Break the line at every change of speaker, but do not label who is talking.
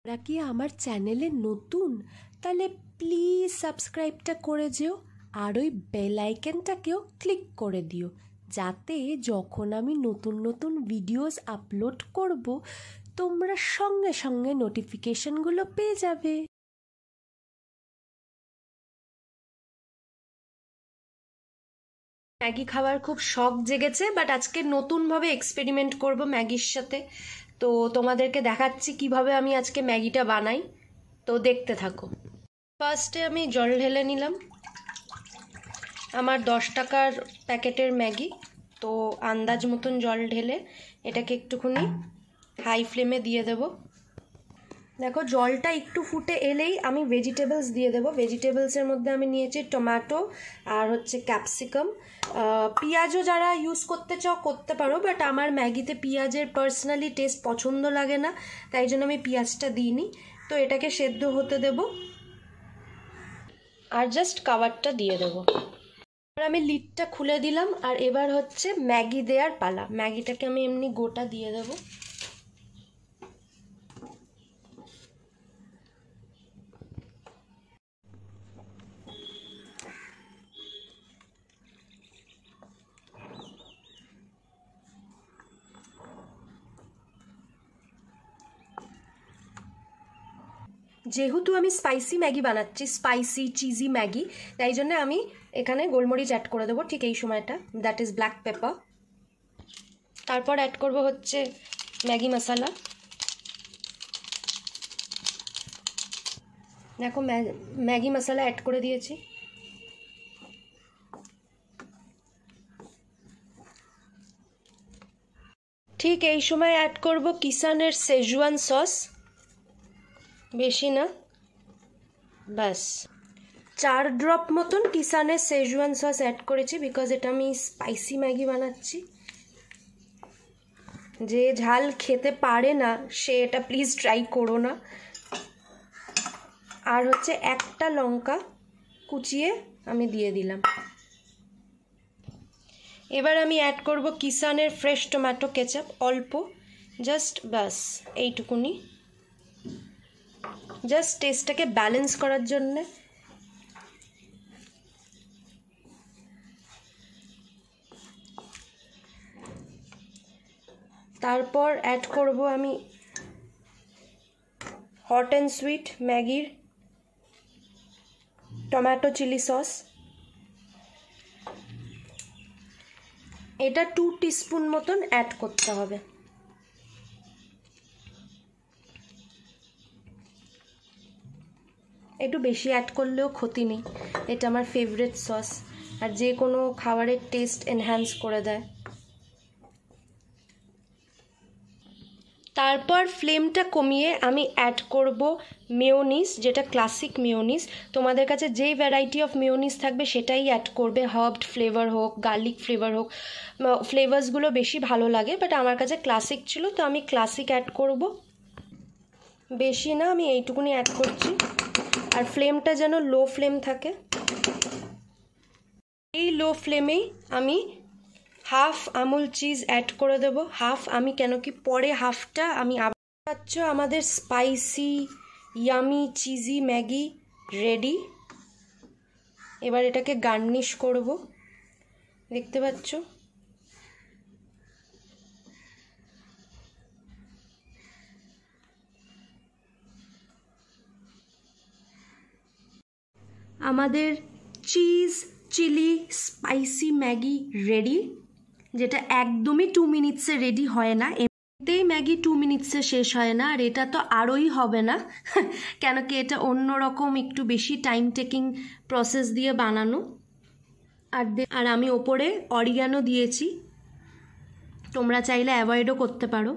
তোমরা কি আমার চ্যানেলে নতুন? তাহলে প্লিজ সাবস্ক্রাইবটা করে যেও আর ওই বেল আইকনটাকেও ক্লিক করে দিও, যাতে যখন আমি নতুন নতুন ভিডিওস আপলোড করব তোমরা সঙ্গে সঙ্গে নোটিফিকেশনগুলো পেয়ে যাবে। ম্যাগি খাওয়ার খুব শখ জেগেছে, বাট আজকে নতুনভাবে এক্সপেরিমেন্ট করব ম্যাগির সাথে। তো তোমাদেরকে দেখাচ্ছি কিভাবে আমি আজকে ম্যাগিটা বানাই, তো দেখতে থাকো। ফার্স্টে আমি জল ঢেলে নিলাম। আমার 10 টাকার প্যাকেটের ম্যাগি, তো আন্দাজ মতন জল ঢেলে এটাকে একটুখানি হাই ফ্লেমে দিয়ে দেব। দেখো জলটা একটু ফুটে এলেই আমি ভেজিটেবলস দিয়ে দেবো। ভেজিটেবলসের মধ্যে আমি নিয়েছি টমেটো আর হচ্ছে ক্যাপসিকাম। পেঁয়াজও যারা ইউজ করতে চাও করতে পারো, বাট আমার ম্যাগিতে পেঁয়াজের পার্সোনালি টেস্ট পছন্দ লাগে না, তাই জন্য আমি পেঁয়াজটা দিইনি। তো এটাকে সেদ্ধ হতে দেব আর জাস্ট কাভারটা দিয়ে দেবো। আর আমি লিডটা খুলে দিলাম, আর এবার হচ্ছে ম্যাগি দেওয়ার পালা। ম্যাগিটাকে আমি এমনি গোটা দিয়ে দেবো। যেহেতু আমি স্পাইসি ম্যাগি বানাচ্ছি, স্পাইসি চিজি ম্যাগি, তাই জন্য আমি এখানে গোলমরিচ অ্যাড করে দেবো ঠিক এই সময়টা, দ্যাট ইজ ব্ল্যাক পেপার। তারপর অ্যাড করব হচ্ছে ম্যাগি মশলা। দেখো ম্যাগি মশলা অ্যাড করে দিয়েছি। ঠিক এই সময় অ্যাড করব কিষানের শেজওয়ান সস, বেশি না, ব্যাস 4 ড্রপ মতন কিষানের শেজওয়ান সস অ্যাড করেছি, বিকজ এটা আমি স্পাইসি ম্যাগি বানাচ্ছি। যে ঝাল খেতে পারে না সে এটা প্লিজ ট্রাই করো না। আর হচ্ছে একটা লঙ্কা কুচিয়ে আমি দিয়ে দিলাম। এবার আমি অ্যাড করব কিষানের ফ্রেশ টমেটো কেচাপ, অল্প, জাস্ট ব্যাস এইটুকুনি, জাস্ট টেস্টটাকে ব্যালেন্স করার জন্যে। তারপর অ্যাড করব আমি হট অ্যান্ড সুইট ম্যাগির টমেটো চিলি সস। এটা 2 টিস্পুন মতন অ্যাড করতে হবে। একটু বেশি অ্যাড করলেও ক্ষতি নেই, এটা আমার ফেভারিট সস, আর যে কোনো খাবারের টেস্ট এনহ্যান্স করে দেয়। তারপর ফ্লেমটা কমিয়ে আমি অ্যাড করব মেয়োনিজ, যেটা ক্লাসিক মেয়োনিজ। তোমাদের কাছে যেই ভ্যারাইটি অফ মেয়োনিজ থাকবে সেটাই অ্যাড করবে, হার্বড ফ্লেভার হোক, গার্লিক ফ্লেভার হোক, ফ্লেভার্সগুলো বেশি ভালো লাগে, বাট আমার কাছে ক্লাসিক ছিল তো আমি ক্লাসিক অ্যাড করব। বেশি না, আমি এইটুকুনি অ্যাড করছি, আর ফ্লেমটা যেন লো ফ্লেম থাকে। এই লো ফ্লেমেই আমি হাফ আমুল চিজ অ্যাড করে দেব। হাফ আমি কেন কি পরে হাফটা আমি আবার পাচ্ছ। আমাদের spicy yummy cheesy Maggi ready. এবার এটাকে গার্নিশ করব, দেখতে পাচ্ছ। আমাদের cheese chilli spicy Maggi ready, যেটা একদমই 2 মিনিটসে রেডি হয় না। এমনিতেই ম্যাগি 2 মিনিটসে শেষ হয় না, আর এটা তো আরোই হবে না, কেন কি এটা অন্যরকম একটু বেশি টাইম টেকিং প্রসেস দিয়ে বানানো। আর আমি ওপরে অরিগানো দিয়েছি, তোমরা চাইলে অ্যাভয়েডও করতে পারো।